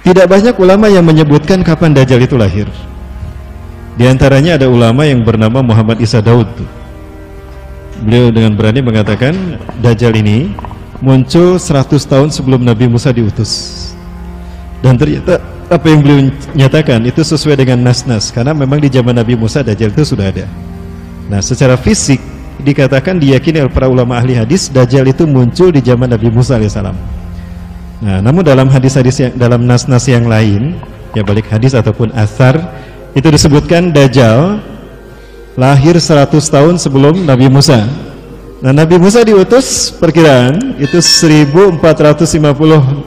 Tidak banyak ulama yang menyebutkan kapan Dajjal itu lahir. Di antaranya ada ulama yang bernama Muhammad Isa Daud. Beliau dengan berani mengatakan Dajjal ini muncul 100 tahun sebelum Nabi Musa diutus. Dan ternyata apa yang beliau nyatakan itu sesuai dengan nas-nas, karena memang di zaman Nabi Musa Dajjal itu sudah ada. Nah, secara fisik dikatakan diyakini oleh para ulama ahli hadis Dajjal itu muncul di zaman Nabi Musa alaihissalam. Nah, namun dalam hadis-hadis yang dalam nas-nas yang lain, ya balik hadis ataupun athar, itu disebutkan Dajjal lahir 100 tahun sebelum Nabi Musa. Nah, Nabi Musa diutus perkiraan itu 1450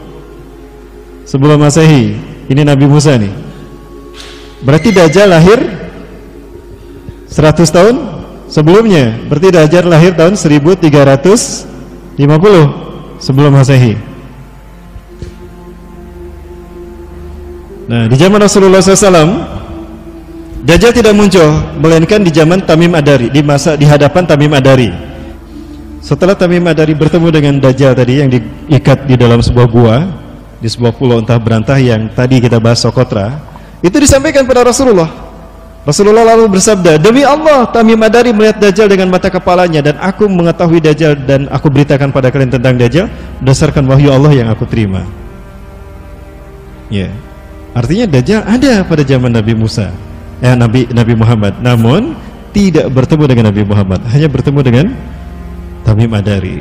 sebelum Masehi. Ini Nabi Musa nih. Berarti Dajjal lahir 100 tahun sebelumnya. Berarti Dajjal lahir tahun 1350 sebelum Masehi. Nah, di zaman Rasulullah SAW Dajjal tidak muncul, melainkan di zaman Tamim Ad-Dari, di hadapan Tamim Ad-Dari. Setelah Tamim Ad-Dari bertemu dengan Dajjal tadi yang diikat di dalam sebuah gua di sebuah pulau entah berantah yang tadi kita bahas Sokotra, itu disampaikan pada Rasulullah. Rasulullah lalu bersabda, demi Allah, Tamim Ad-Dari melihat Dajjal dengan mata kepalanya, dan aku mengetahui Dajjal dan aku beritakan pada kalian tentang Dajjal berdasarkan wahyu Allah yang aku terima. Ya, artinya Dajjal ada pada zaman Nabi Musa, Nabi Muhammad, namun tidak bertemu dengan Nabi Muhammad, hanya bertemu dengan Tamim Ad-Dari.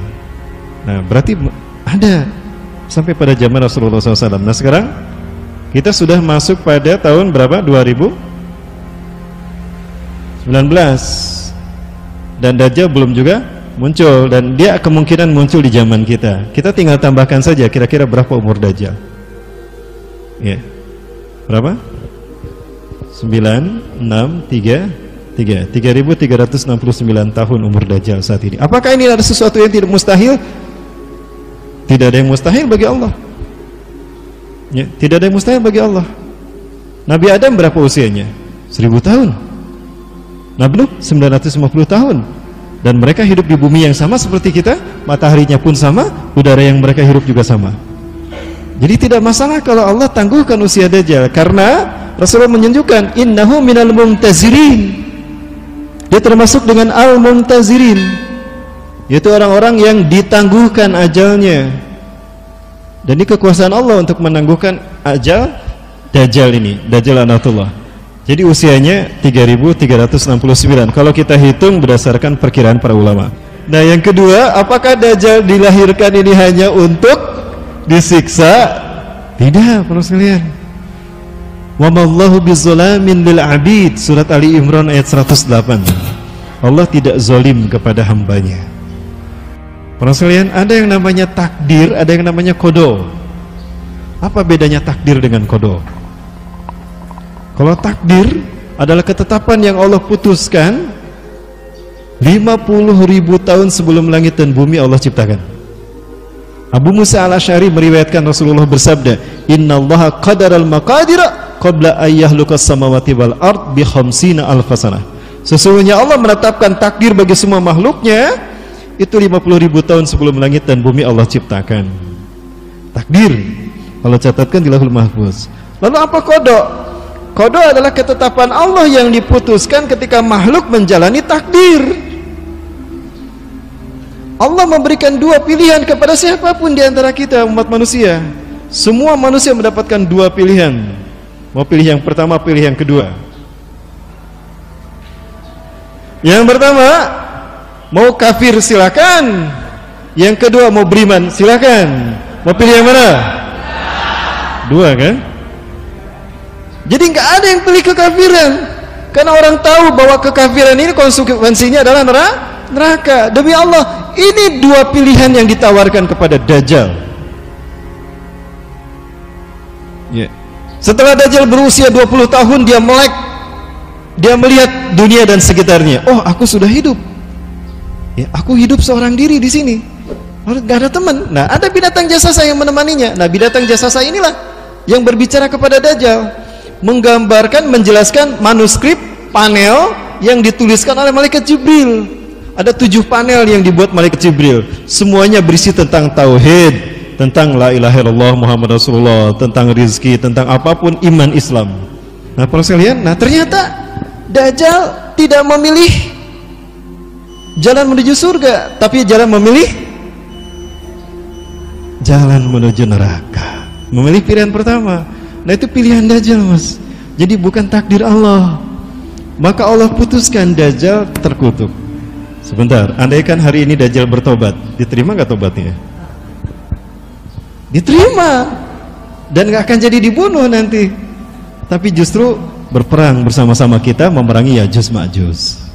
Nah, berarti ada sampai pada zaman Rasulullah SAW. Nah, sekarang kita sudah masuk pada tahun berapa? 2019, dan Dajjal belum juga muncul, dan dia kemungkinan muncul di zaman kita. Kita tinggal tambahkan saja kira-kira berapa umur Dajjal. Ya, berapa? 3.369 tahun umur Dajjal saat ini. Apakah ini ada sesuatu yang tidak mustahil? Tidak ada yang mustahil bagi Allah. Ya, tidak ada yang mustahil bagi Allah. Nabi Adam berapa usianya? 1000 tahun. Nabi Nuh 950 tahun. Dan mereka hidup di bumi yang sama seperti kita, mataharinya pun sama, udara yang mereka hirup juga sama. Jadi tidak masalah kalau Allah tangguhkan usia Dajjal, karena Rasulullah menunjukkan innahu minal muntazirin. Dia termasuk dengan al-muntazirin, yaitu orang-orang yang ditangguhkan ajalnya. Dan ini kekuasaan Allah untuk menangguhkan ajal Dajjal ini, Dajjal Anatullah. Jadi usianya 3.369 kalau kita hitung berdasarkan perkiraan para ulama. Nah, yang kedua, apakah Dajjal dilahirkan ini hanya untuk disiksa? Tidak, para sekalian. Wa mallahu bizzalamin lil abid, surat Ali Imran ayat 108. Allah tidak zalim kepada hambanya. Para sekalian, ada yang namanya takdir, ada yang namanya qada. Apa bedanya takdir dengan qada? Kalau takdir adalah ketetapan yang Allah putuskan 50.000 tahun sebelum langit dan bumi Allah ciptakan. Abu Musa al-Asy'ari meriwayatkan Rasulullah bersabda, innallaha qadaral maqadira qabla ayyahlukas samawati wal ard bi 50 alf sanah. Sesungguhnya Allah menetapkan takdir bagi semua makhluknya itu 50.000 tahun sebelum langit dan bumi Allah ciptakan. Takdir Allah catatkan di Lauhul Mahfuz. Lalu apa qada? Qada adalah ketetapan Allah yang diputuskan ketika makhluk menjalani takdir. Allah memberikan dua pilihan kepada siapapun di antara kita umat manusia. Semua manusia mendapatkan dua pilihan. Mau pilih yang pertama, pilih yang kedua. Yang pertama, mau kafir silakan. Yang kedua, mau beriman silakan. Mau pilih yang mana? Dua kan? Jadi nggak ada yang pilih kekafiran, karena orang tahu bahwa kekafiran ini konsekuensinya adalah neraka. Demi Allah, ini dua pilihan yang ditawarkan kepada Dajjal. Yeah. Setelah Dajjal berusia 20 tahun, dia melek, dia melihat dunia dan sekitarnya. Oh, aku sudah hidup. Ya, aku hidup seorang diri di sini. Nggak ada teman. Nah, ada binatang jasasa yang menemaninya. Nah, binatang jasasa inilah yang berbicara kepada Dajjal, menggambarkan, menjelaskan manuskrip panel yang dituliskan oleh malaikat Jibril. Ada 7 panel yang dibuat malaikat Jibril. Semuanya berisi tentang tauhid, tentang la ilaha illallah Muhammad Rasulullah, tentang rizki, tentang apapun iman Islam. Nah para sekalian, nah ternyata Dajjal tidak memilih jalan menuju surga, tapi jalan memilih jalan menuju neraka. Memilih pilihan pertama. Nah itu pilihan Dajjal, Mas. Jadi bukan takdir Allah. Maka Allah putuskan Dajjal terkutuk. Sebentar, andaikan hari ini Dajjal bertobat, diterima gak tobatnya? Diterima. Dan gak akan jadi dibunuh nanti. Tapi justru berperang bersama-sama kita memerangi Yajuj Ma'juj.